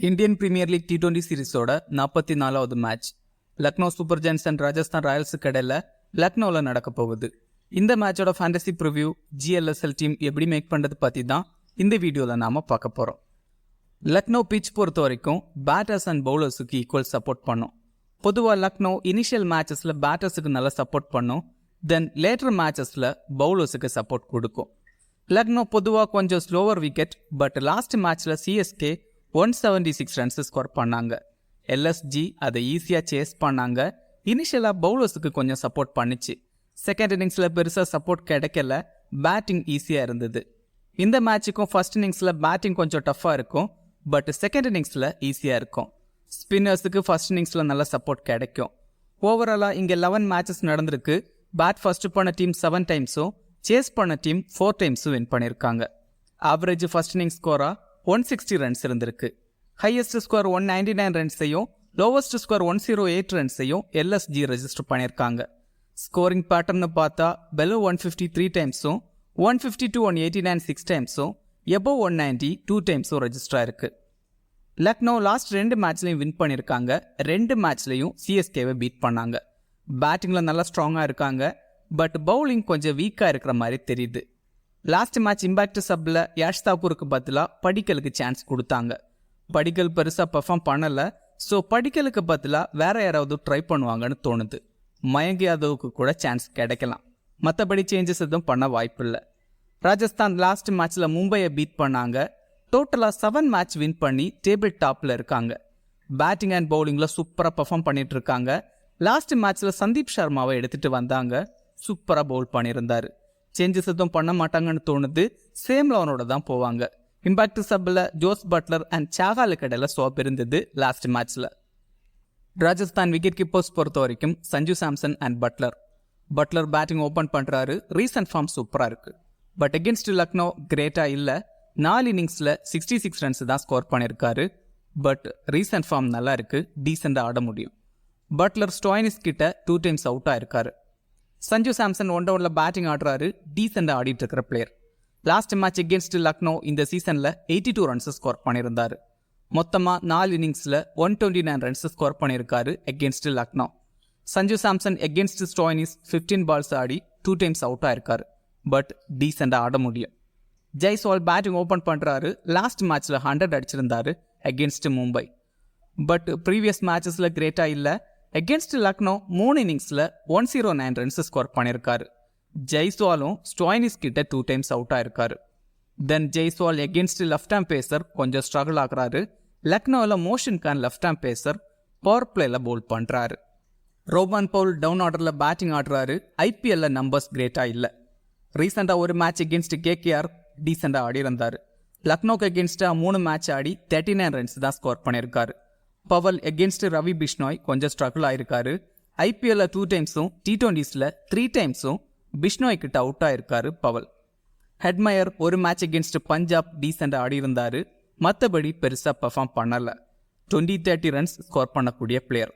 Indian Premier League T20 சீரிஸோட 44வது match Lucknow super giants and Rajasthan ராயல்ஸுக்கு இடையில லக்னோவில் நடக்க போகுது. இந்த மேட்சோட ஃபேண்டசி ப்ரிவ்யூ GLSL டீம் எப்படி மேக் பண்ணுறது பற்றி தான் இந்த வீடியோவில் நாம் பார்க்க போகிறோம். லக்னோ பிச் பொறுத்த வரைக்கும் பேட்டர்ஸ் அண்ட் பவுலர்ஸுக்கு ஈக்குவல் சப்போர்ட் பண்ணும். பொதுவாக லக்னோ இனிஷியல் மேட்சஸில் பேட்டர்ஸுக்கு நல்லா சப்போர்ட் பண்ணும், தென் லேட்டர் மேட்சஸில் பவுலர்ஸுக்கு சப்போர்ட் கொடுக்கும். லக்னோ பொதுவாக கொஞ்சம் ஸ்லோவர் விக்கெட், பட் லாஸ்ட் மேட்ச்சில் CSK 176 ரன்ஸ் ஸ்கோர் பண்ணாங்க. LSG அதை ஈஸியாக சேஸ் பண்ணாங்க. இனிஷியலாக பவுலர்ஸுக்கு கொஞ்சம் சப்போர்ட் பண்ணிச்சு. செகண்ட் இன்னிங்ஸில் பெருசாக சப்போர்ட் கிடைக்கல, பேட்டிங் ஈஸியாக இருந்தது. இந்த மேட்சுக்கும் ஃபர்ஸ்ட் இன்னிங்ஸில் பேட்டிங் கொஞ்சம் டஃப்பாக இருக்கும், பட் செகண்ட் இன்னிங்ஸில் ஈஸியாக இருக்கும். ஸ்பின்னர்ஸுக்கு ஃபர்ஸ்ட் இன்னிங்ஸில் நல்ல சப்போர்ட் கிடைக்கும். ஓவராலாக இங்கே 11 மேட்சஸ் நடந்திருக்கு. பேட் ஃபர்ஸ்ட் பண்ண டீம் 7 டைம்ஸும் சேஸ் பண்ண டீம் 4 டைம்ஸும் வின் பண்ணியிருக்காங்க. ஆவரேஜ் ஃபர்ஸ்ட் இன்னிங்ஸ் ஸ்கோராக 160 ரன்ஸ் இருந்திருக்கு. ஹையஸ்ட் ஸ்கோர் 199 ரன்ஸையும் லோவஸ்ட் ஸ்கோர் 108 ரன்ஸையும் LSG ரெஜிஸ்டர் பண்ணியிருக்காங்க. ஸ்கோரிங் பேட்டர்னு பார்த்தா பெலோ 153 டைம்ஸும் 150-189 6 டைம்ஸும் எபோவ் 190 2 டைம்ஸும் ரெஜிஸ்டர் ஆயிருக்கு. லக்னோ லாஸ்ட் 2 மேட்ச்லையும் வின் பண்ணியிருக்காங்க. 2 மேட்ச்லையும் CSKவை பீட் பண்ணாங்க. பேட்டிங்கில் நல்லா ஸ்ட்ராங்காக இருக்காங்க, பட் பவுலிங் கொஞ்சம் வீக்காக இருக்கிற மாதிரி தெரியுது. லாஸ்ட் மேட்ச் இம்பாக்ட் சப்பில் யாஷ் தாக்கூருக்கு பதிலாக படிக்கலுக்கு சான்ஸ் கொடுத்தாங்க. படிக்கல் பெருசாக பெர்ஃபார்ம் பண்ணலை, ஸோ படிக்கலுக்கு பதிலாக வேற யாராவது ட்ரை பண்ணுவாங்கன்னு தோணுது. மயங்க் யாதவுக்கு கூட சான்ஸ் கிடைக்கலாம். மற்றபடி சேஞ்சஸ் எதுவும் பண்ண வாய்ப்பில்லை. ராஜஸ்தான் லாஸ்ட் மேட்ச்சில் மும்பையை பீட் பண்ணாங்க. டோட்டலாக 7 மேட்ச் வின் பண்ணி டேபிள் டாப்பில் இருக்காங்க. பேட்டிங் அண்ட் பவுலிங்கில் சூப்பராக பெர்ஃபார்ம் பண்ணிட்டு இருக்காங்க. லாஸ்ட் மேட்ச்சில் சந்தீப் சர்மாவை எடுத்துகிட்டு வந்தாங்க. சூப்பராக பவுல் பண்ணியிருந்தார். சேஞ்சஸ் எதுவும் பண்ண மாட்டாங்கன்னு தோணுது. சேம் லெவனோட தான் போவாங்க. இம்பாக்ட் சப்பில் ஜோஸ் பட்லர் அண்ட் சாகாலுக்கு இடையில ஸ்வாப் இருந்தது லாஸ்ட் மேட்ச்சில். ராஜஸ்தான் விக்கெட் கீப்பர்ஸ் பொறுத்த வரைக்கும் Sanju Samson and Buttler batting open பண்ணுறாரு. ரீசன்ட் ஃபார்ம் சூப்பராக இருக்குது, பட் அகேன்ஸ்ட் லக்னோ கிரேட்டாக இல்லை. 4 இன்னிங்ஸில் 66 ரன்ஸ் தான் ஸ்கோர் பண்ணியிருக்காரு, பட் ரீசன்ட் ஃபார்ம் நல்லா இருக்குது, டீசெண்டாக ஆட முடியும். பட்லர் ஸ்டோயினிஸ் கிட்ட 2 டைம்ஸ் அவுட் ஆயிருக்காரு. சஞ்சு சாம்சன் 1 டவுனில் பேட்டிங் ஆடுறாரு, டீசெண்டாக ஆடிட்டு இருக்கிற player. Last match against Lucknow இந்த சீசனில் 82 ரன்ஸ் ஸ்கோர் பண்ணியிருந்தார். மொத்தமாக 4 இன்னிங்ஸில் 129 ரன்ஸ் ஸ்கோர் பண்ணியிருக்காரு against Lucknow. Sanju Samson against Stoinis 15 balls ஆடி 2 டைம்ஸ் அவுட் ஆயிருக்காரு, பட் டீசெண்டாக ஆட முடியும். ஜெய்ஸ்வால் பேட்டிங் ஓப்பன் பண்ணுறாரு. லாஸ்ட் மேட்ச்சில் 100 அடிச்சிருந்தாரு அகேன்ஸ்ட் மும்பை, பட் ப்ரீவியஸ் மேட்சஸில் கிரேட்டாக இல்லை. அகேன்ஸ்ட் லக்னோ 3 இன்னிங்ஸில் 109 ரன்ஸ் ஸ்கோர் பண்ணியிருக்காரு. ஜெய்ஸ்வாலும் ஸ்டோயினிஸ் கிட்ட 2 டைம்ஸ் அவுட் ஆயிருக்காரு. Then Jaiswal against left arm pacer கொஞ்சம் ஸ்ட்ரகிள் ஆகுறாரு. லக்னோவில் Mohsin Khan left arm pacer power பிளேல பவுல் பண்ணுறாரு. ரோமன் பவுல் டவுன் ஆர்டரில் பேட்டிங் ஆடுறாரு. IPL நம்பர்ஸ் கிரேட்டாக இல்லை. ரீசெண்டாக ஒரு மேட்ச் அகேன்ஸ்ட் KKR டீசெண்டாக ஆடி இருந்தார். லக்னோக்கு அகேன்ஸ்டாக 3 மேட்ச் ஆடி 39 ரன்ஸ் தான் ஸ்கோர் பண்ணியிருக்காரு. பவல் அகேன்ஸ்ட் ரவி பிஷ்னோய் கொஞ்சம் ஸ்ட்ரகிள் ஆயிருக்காரு. IPL 2 டைம்ஸும் T20s 3 டைம்ஸும் பிஷ்னோய் கிட்ட அவுட் ஆயிருக்காரு பவல். ஹெட்மயர் ஒரு மேட்ச் அகேன்ஸ்ட் பஞ்சாப் டீசெண்டாக ஆடி இருந்தாரு, மற்றபடி பெருசாக பெர்ஃபார்ம் பண்ணலை. 20-30 ரன்ஸ் ஸ்கோர் பண்ணக்கூடிய பிளேயர்.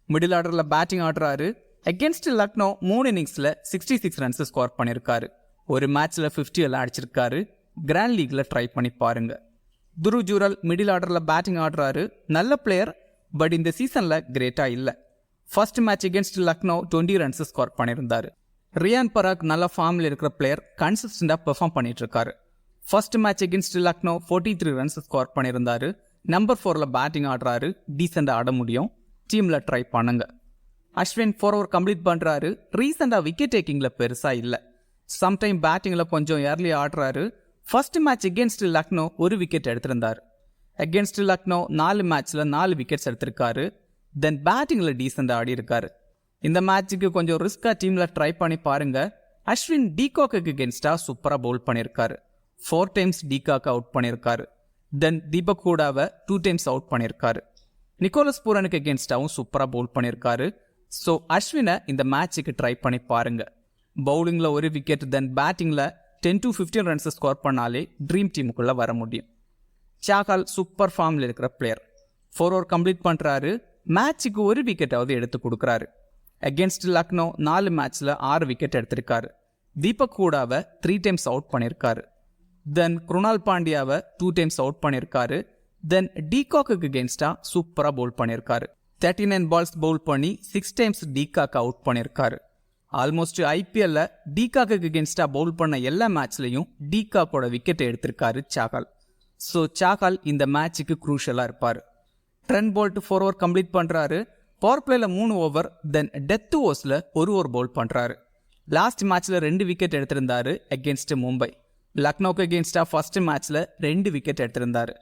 மிடில் ஆர்டரில் பேட்டிங் ஆடுறாரு. அகேன்ஸ்ட் லக்னோ 3 இன்னிங்ஸில் 66 ரன்ஸ் ஸ்கோர் பண்ணியிருக்காரு. ஒரு மேட்ச்சில் 50 எல்லாம் அடிச்சிருக்காரு. கிராண்ட் லீக்ல ட்ரை பண்ணி பாருங்க. துருவ் ஜூரல் மிடில் ஆர்டரில் பேட்டிங் ஆடுறாரு. நல்ல பிளேயர், பட் இந்த சீசனில் கிரேட்டாக இல்லை. First match against Lucknow 20 runs score பண்ணியிருந்தாரு. ரியான் பராக் நல்ல ஃபார்மில் இருக்கிற பிளேயர், கன்சிஸ்டண்டாக பெர்ஃபார்ம் பண்ணிட்டு இருக்காரு. First match against Lucknow 43 runs score பண்ணியிருந்தாரு. நம்பர் 4ல் பேட்டிங் ஆடுறாரு. டீசெண்டாக ஆட முடியும். டீமில் ட்ரை பண்ணுங்க. அஸ்வின் 4 ஓவர் கம்ப்ளீட் பண்ணுறாரு. ரீசெண்டாக விக்கெட் டேக்கிங்கில் பெருசாக இல்லை. சம்டைம் பேட்டிங்கில் கொஞ்சம் ஏர்லி ஆடுறாரு. First match against Lucknow 1 wicket எடுத்திருந்தார். அகேன்ஸ்ட் லக்னோ 4 மேட்ச்சில் 4 விக்கெட்ஸ் எடுத்திருக்காரு. தென் பேட்டிங்கில் டீசெண்டாக ஆடி இருக்காரு. இந்த மேட்சுக்கு கொஞ்சம் ரிஸ்காக டீமில் ட்ரை பண்ணி பாருங்க. அஸ்வின் டீகாக்கு அகேன்ஸ்டாக சூப்பராக பவுல் பண்ணியிருக்காரு. 4 டைம்ஸ் டீகாக்கு அவுட் பண்ணியிருக்காரு. தென் தீபக் ஹூடாவை 2 டைம்ஸ் அவுட் பண்ணியிருக்காரு. நிக்கோலஸ் பூரனுக்கு அகேன்ஸ்டாகவும் சூப்பராக பவுல் பண்ணியிருக்காரு. ஸோ அஸ்வினை இந்த மேட்சுக்கு ட்ரை பண்ணி பாருங்க. பவுலிங்கில் 1 விக்கெட், தென் பேட்டிங்கில் 10-15 ரன்ஸ் ஸ்கோர் பண்ணாலே ட்ரீம் டீமுக்குள்ளே வர முடியும். சாகால் சூப்பர் ஃபார்மில் இருக்கிற பிளேயர். 4 ஓவர் கம்ப்ளீட் பண்ணுறாரு. மேட்சுக்கு 1 விக்கெட்டாவது எடுத்து கொடுக்குறாரு. அகேன்ஸ்ட் லக்னோ 4 மேட்ச்சில் 6 விக்கெட் எடுத்திருக்காரு. தீபக் ஹூடாவை 3 டைம்ஸ் அவுட் பண்ணியிருக்காரு. தென் குருணால் பாண்டியாவை 2 டைம்ஸ் அவுட் பண்ணியிருக்காரு. தென் டீகாக்கு அகேன்ஸ்டா சூப்பராக பவுல் பண்ணியிருக்காரு. 39 பால்ஸ் பவுல் பண்ணி 6 டைம்ஸ் டீகாக் அவுட் பண்ணியிருக்காரு. ஆல்மோஸ்ட் ஐபிஎல்ல டீகாக்கு அகேன்ஸ்டா பவுல் பண்ண எல்லா மேட்ச்லையும் டீகாக்கோட விக்கெட்டை எடுத்திருக்காரு சாகல். ஸோ சாகல் இந்த மேட்சுக்கு குரூஷலாக இருப்பார். ட்ரெண்ட் போல்ட் 4 ஓவர் கம்ப்ளீட் பண்ணுறாரு. பவர் பிளேல 3 ஓவர், தென் டெத் ஓவர்ஸில் 1 ஓவர் பவுல் பண்ணுறாரு. லாஸ்ட் மேட்ச்சில் 2 விக்கெட் எடுத்திருந்தாரு அகேன்ஸ்ட் மும்பை. லக்னோக்கு அகேன்ஸ்டா ஃபர்ஸ்ட் மேட்ச்சில் 2 விக்கெட் எடுத்திருந்தாரு.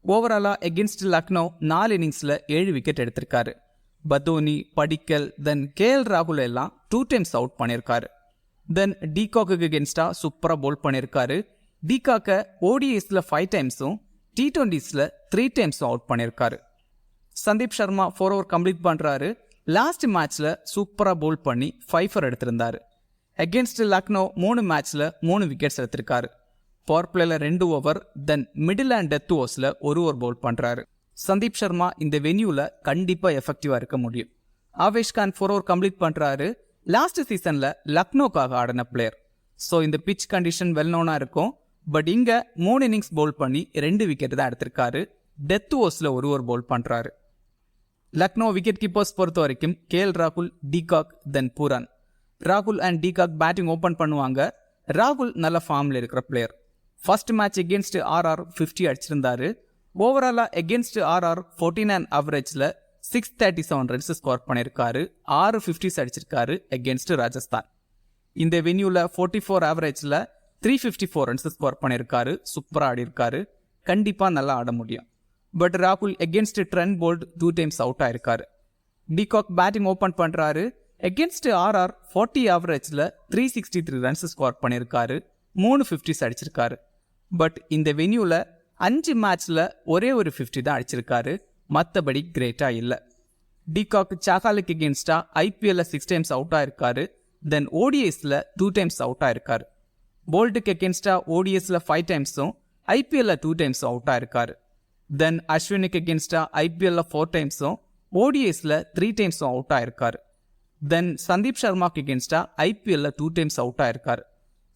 ஓவராலாக அகேன்ஸ்ட் லக்னோ 4 இன்னிங்ஸில் 7 விக்கெட் எடுத்திருக்காரு. பதோனி, படிக்கல், தென் கேஎல் ராகுல் எல்லாம் 2 டைம்ஸ் அவுட் பண்ணியிருக்காரு. தென் டீகாக்கு அகேன்ஸ்டா சூப்பராக பவுல் பண்ணியிருக்காரு. டீகாக்கை ஓடிஐஸில் 5 டைம்ஸும் T20ஸில் 3 டைம்ஸும் அவுட் பண்ணியிருக்காரு. சந்தீப் சர்மா 4 ஓவர் கம்ப்ளீட் பண்ணுறாரு. லாஸ்ட் மேட்ச்சில் சூப்பராக பவுல் பண்ணி 5 எடுத்திருந்தாரு. அகேன்ஸ்ட் லக்னோ 3 மேட்ச்சில் 3 விக்கெட்ஸ் எடுத்திருக்காரு. பவர் பிளேல 2 over, then middle and death ஓவர்ஸில் 1 ஓவர் பவுல் பண்ணுறாரு. சந்தீப் சர்மா இந்த வென்யூவில் கண்டிப்பாக எஃபெக்டிவாக இருக்க முடியும். ஆவேஷ் கான் 4 ஓவர் கம்ப்ளீட் பண்ணுறாரு. லாஸ்ட் சீசனில் லக்னோக்காக ஆடின பிளேயர். ஸோ இந்த பிச் கண்டிஷன் வெல் நோனாக இருக்கும். பட் இங்கே 3 இன்னிங்ஸ் பவுல் பண்ணி 2 விக்கெட் தான் எடுத்திருக்காரு. டெத் ஓவர்ஸில் 1 ஓவர் பவுல் பண்ணுறாரு. லக்னோ விக்கெட் கீப்பர்ஸ் பொறுத்த வரைக்கும் கேஎல் ராகுல், டீகாக், தென் பூரான். ராகுல் அண்ட் டீகாக் பேட்டிங் ஓப்பன் பண்ணுவாங்க. ராகுல் நல்ல ஃபார்மில் இருக்கிற player. First match against RR 50 அடிச்சிருந்தாரு. ஓவராலாக எகேன்ஸ்ட் ஆர்ஆர் 49 ஆவரேஜில் 637 ரன்ஸ் ஸ்கோர் பண்ணியிருக்காரு. 6 50s அடிச்சிருக்காரு எகேன்ஸ்ட் ராஜஸ்தான். இந்த வென்யூவில் 44 ஆவரேஜில் 354 ரன்ஸ் ஸ்கோர் பண்ணியிருக்காரு. சூப்பராக ஆடி இருக்காரு. கண்டிப்பாக நல்லா ஆட முடியும். பட் ராகுல் against Trent Boult 2 times out ஆயிருக்காரு. டீகாக் பேட்டிங் ஓப்பன் பண்ணுறாரு. எகேன்ஸ்ட் ஆர்ஆர் 40 ஆவரேஜில் 363 ரன்ஸ் ஸ்கோர் பண்ணியிருக்காரு. 3 50s அடிச்சிருக்காரு. பட் இந்த வென்யூவில் 5 மேட்ச்சில் ஒரே ஒரு 50 தான் அடிச்சிருக்காரு. மற்றபடி கிரேட்டாக இல்லை. டீகாக் சாகாலுக்கு எகேன்ஸ்டா ஐபிஎல்ல 6 டைம்ஸ் அவுட் ஆயிருக்காரு. தென் ஓடிஎஸில் 2 டைம்ஸ் அவுட் ஆயிருக்காரு. போல்ட்டுக்கு எகேன்ஸ்டா ஓடிஎஸில் 5 டைம்ஸும் ஐபிஎல்ல 2 டைம்ஸ் அவுட் ஆயிருக்காரு. தென் அஸ்வினுக்கு அகேன்ஸ்டா ஐபிஎல்ல 4 டைம்ஸும் ஓடிஎஸில் 3 டைம்ஸும் அவுட் ஆயிருக்காரு. தென் சந்தீப் சர்மாக்கு அகேன்ஸ்டா ஐபிஎல்ல 2 டைம்ஸ் அவுட் ஆயிருக்காரு.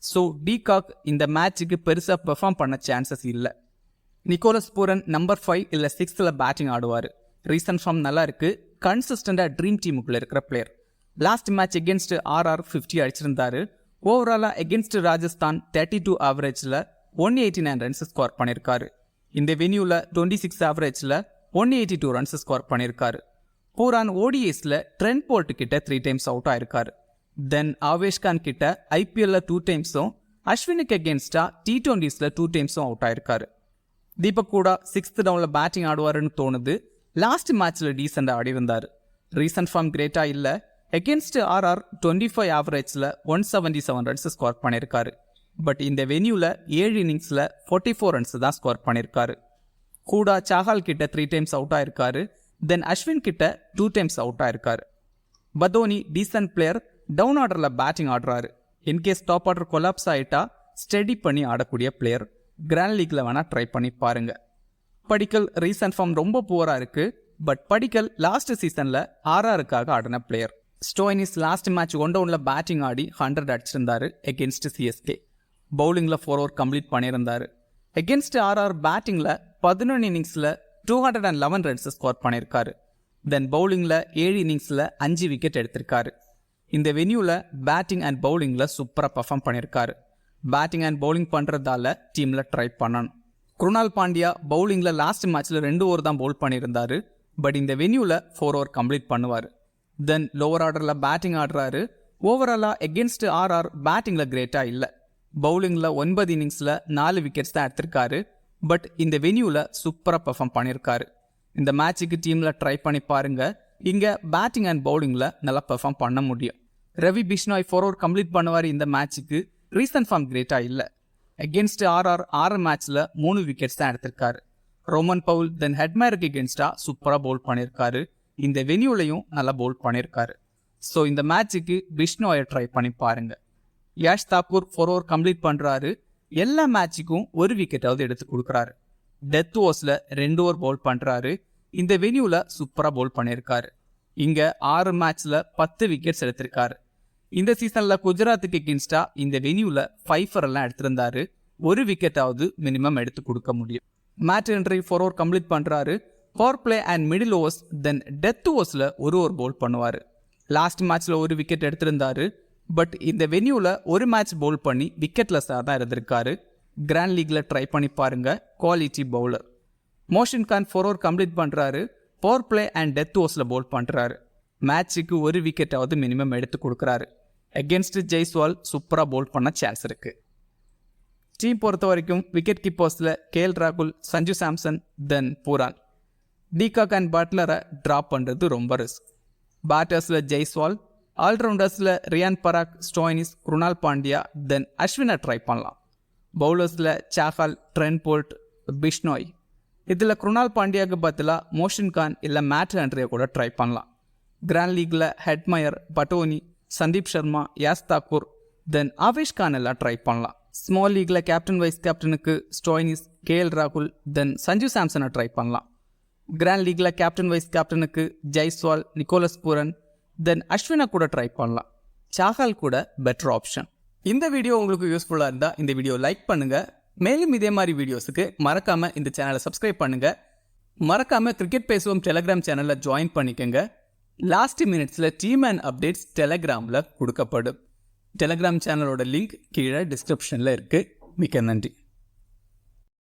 ஸோ டீகாக் இந்த மேட்சுக்கு பெருசாக பெர்ஃபார்ம் பண்ண சான்சஸ் இல்லை. நிக்கோலஸ் பூரன் நம்பர் 5 இல்லை 6th பேட்டிங் ஆடுவார். ரீசன்ட் ஃபார்ம் நல்லா இருக்கு. கன்சிஸ்டண்டாக ட்ரீம் டீமுக்குள்ள இருக்கிற player. Last match against RR 50 அடிச்சிருந்தாரு. ஓவராலாக எகேன்ஸ்ட் ராஜஸ்தான் 32 ஆவரேஜில் 189 ரன்ஸ் ஸ்கோர் பண்ணியிருக்காரு. இந்த வென்யூவில் 26 ஆவரேஜில் 182 ரன்ஸ் ஸ்கோர் பண்ணியிருக்காரு. பூரான் ஓடிஎஸில் ட்ரெண்ட் போல்ட் கிட்ட 3 டைம்ஸ் அவுட் ஆயிருக்காரு. தென் ஆவேஷ் கான் கிட்ட ஐபிஎல்ல 2 டைம்ஸும் அஸ்வினுக்கு அகேன்ஸ்டா T20ஸில் 2 டைம்ஸும் அவுட் ஆயிருக்காரு. தீபக் கூட 6th டவுனில் பேட்டிங் ஆடுவாருன்னு தோணுது. லாஸ்ட் மேட்ச்சில் டீசெண்டாக ஆடி இருந்தார். ரீசன்ட் ஃபார்ம் கிரேட்டாக இல்லை. அகேன்ஸ்ட் ஆர்ஆர் 25 ஆவரேஜில் 177 ரன்ஸ் ஸ்கோர் பண்ணியிருக்காரு. பட் இந்த வென்யூவில் 7 இன்னிங்ஸில் 44 ரன்ஸ் தான் ஸ்கோர் பண்ணியிருக்காரு. கூட சாஹால் கிட்ட 3 டைம்ஸ் அவுட் ஆயிருக்காரு. தென் அஸ்வின் கிட்ட 2 டைம்ஸ் அவுட் ஆயிருக்காரு. பதோனி டீசன்ட் பிளேயர், டவுன் ஆர்டரில் பேட்டிங் ஆடுறாரு. இன்கேஸ் டாப் ஆர்டர் கொலாப்ஸ் ஆகிட்டா ஸ்டெடி பண்ணி ஆடக்கூடிய பிளேயர். கிராண்ட் லீக்ல வேணால் ட்ரை பண்ணி பாருங்க. படிக்கல் ரீசன்ட் ஃபார்ம் ரொம்ப புவராக இருக்கு. பட் படிக்கல் லாஸ்ட் சீசனில் ஆர்ஆருக்காக ஆடின பிளேயர். ஸ்டோயினிஸ் லாஸ்ட் மேட்ச் 1 டவுனில் பேட்டிங் ஆடி 100 அடிச்சிருந்தாரு எகேன்ஸ்ட் சிஎஸ்கே. பவுலிங்கில் 4 ஓவர் கம்ப்ளீட் பண்ணியிருந்தாரு. எகேன்ஸ்ட் ஆர்ஆர் பேட்டிங்கில் 11 இன்னிங்ஸில் 211 ரன்ஸ் ஸ்கோர் பண்ணியிருக்காரு. தென் பவுலிங்கில் 7 இன்னிங்ஸில் 5 விக்கெட் எடுத்திருக்காரு. இந்த வென்யூவில் பேட்டிங் அண்ட் பவுலிங்கில் சூப்பராக பர்ஃபார்ம் பண்ணியிருக்காரு. பேட்டிங் அண்ட் பவுலிங் பண்ணுறதால டீமில் ட்ரை பண்ணணும். குருணால் பாண்டியா பவுலிங்கில் லாஸ்ட் மேட்ச்சில் 2 ஓவர் தான் பவுல் பண்ணியிருந்தாரு. பட் இந்த வென்யூவில் 4 ஓவர் கம்ப்ளீட் பண்ணுவார். தென் லோவர் ஆர்டரில் பேட்டிங் ஆடுறாரு. ஓவராலாக எகேன்ஸ்ட் ஆர்ஆர் பேட்டிங்கில் கிரேட்டாக இல்லை. பவுலிங்கில் 9 இன்னிங்ஸில் 4 விக்கெட்ஸ் தான் எடுத்திருக்காரு. பட் இந்த வென்யூவில் சூப்பராக பெர்ஃபார்ம் பண்ணியிருக்காரு. இந்த மேட்சுக்கு டீமில் ட்ரை பண்ணி பாருங்க. இங்கே பேட்டிங் அண்ட் பவுலிங்கில் நல்லா பெர்ஃபார்ம் பண்ண முடியும். ரவி பிஷ்னாய் 4 ஓவர் கம்ப்ளீட் பண்ணுவார் இந்த மேட்சுக்கு. ரீசன்ட் ஃபார்ம் கிரேட்டாக இல்லை. அகேன்ஸ்ட் ஆர்ஆர் 6 மேட்ச்சில் 3 விக்கெட்ஸ் தான் எடுத்திருக்காரு. ரோமன் பவுல் தென் ஹெட்மேருக்கு அகேன்ஸ்டா சூப்பராக பவுல் பண்ணியிருக்காரு. இந்த வென்யூலையும் நல்லா பவுல் பண்ணியிருக்காரு. ஸோ இந்த மேட்சுக்கு பிஷ்னாயை ட்ரை பண்ணி பாருங்க. யாஷ் தாக்கூர் 4 ஓவர் கம்ப்ளீட் பண்ணுறாரு. எல்லா மேட்சுக்கும் 1 விக்கெட்டாவது எடுத்து கொடுக்குறாரு. டெத் ஓவர்ஸில் 2 ஓவர் பவுல் பண்ணுறாரு. இந்த வென்யூவில் சூப்பராக பவுல் பண்ணியிருக்காரு. இங்கே 6 மேட்ச்சில் 10 விக்கெட்ஸ் எடுத்திருக்காரு. இந்த சீசனில் குஜராத்துக்கு எகென்ஸ்டா இந்த வென்யூவில் 5 எல்லாம் எடுத்திருந்தாரு. 1 விக்கெட்டாவது மினிமம் எடுத்து கொடுக்க முடியும். மேட் ஹென்ரி 4 ஓவர் கம்ப்ளீட் பண்ணுறாரு. Power play and middle overs then death ஓவர்ஸில் ஒரு ஓவர் பவுல் பண்ணுவார். லாஸ்ட் மேட்ச்சில் ஒரு விக்கெட் எடுத்திருந்தாரு. பட் இந்த வென்யூவில் ஒரு மேட்ச் பவுல் பண்ணி விக்கெட்லெஸ்ஸாக தான் இருந்திருக்காரு. கிராண்ட் லீக்கில் ட்ரை பண்ணி பாருங்க, quality bowler. Mohsin Khan 4 over complete பண்ணுறாரு. பவர் பிளே அண்ட் டெத் ஓவர்ஸில் பவுல் பண்ணுறாரு. மேட்ச்சுக்கு ஒரு விக்கெட்டாவது மினிமம் எடுத்து கொடுக்குறாரு. அகேன்ஸ்ட் ஜெய்ஸ்வால் சூப்பராக பவுல் பண்ண சான்ஸ் இருக்குது. டீம் பொறுத்த வரைக்கும் விக்கெட் கீப்பர்ஸில் கேஎல் ராகுல், Sanju Samson, then Pooran. De Kock and பட்லரை ட்ராப் பண்ணுறது ரொம்ப ரிஸ்க். பேட்டர்ஸில் ஜெய்ஸ்வால், ஆல்ரவுண்டர்ஸில் ரியான் பராக், ஸ்டோயினிஸ், குருணால் பாண்டியா, தென் அஸ்வினை ட்ரை பண்ணலாம். பவுலர்ஸில் சாஹல், ட்ரெண்ட் போல்ட், பிஷ்னோய். இதில் குருணால் பாண்டியாவுக்கு பதிலாக மோஷின் கான் இல்லை மேட் ஹென்ரியை கூட ட்ரை பண்ணலாம். கிராண்ட் லீக்கில் ஹெட்மயர், பட்டோனி, சந்தீப் சர்மா, யாஸ் தாக்கூர், தென் ஆவேஷ் கான் எல்லாம் ட்ரை பண்ணலாம். ஸ்மால் லீக்கில் கேப்டன் வைஸ் கேப்டனுக்கு ஸ்டோயினிஸ், கேஎல் ராகுல், தென் சஞ்சு சாம்சனை ட்ரை பண்ணலாம். கிராண்ட் லீக்கில் கேப்டன் வைஸ் கேப்டனுக்கு ஜெய்ஸ்வால், நிக்கோலஸ் பூரன், தென் அஸ்வினை கூட ட்ரை பண்ணலாம். சாஹல் கூட பெட்டர் ஆப்ஷன். இந்த வீடியோ உங்களுக்கு யூஸ்ஃபுல்லாக இருந்தால் இந்த வீடியோ லைக் பண்ணுங்கள். மேலும் இதே மாதிரி வீடியோஸுக்கு மறக்காமல் இந்த சேனலை சப்ஸ்கிரைப் பண்ணுங்கள். மறக்காமல் கிரிக்கெட் பேசுவோம் டெலகிராம் சேனலில் ஜாயின் பண்ணிக்கோங்க. லாஸ்ட் மினிட்ஸில் டீம் அண்ட் அப்டேட்ஸ் டெலகிராமில் கொடுக்கப்படும். டெலகிராம் சேனலோட லிங்க் கீழே டிஸ்கிரிப்ஷனில் இருக்குது. மிக்க நன்றி.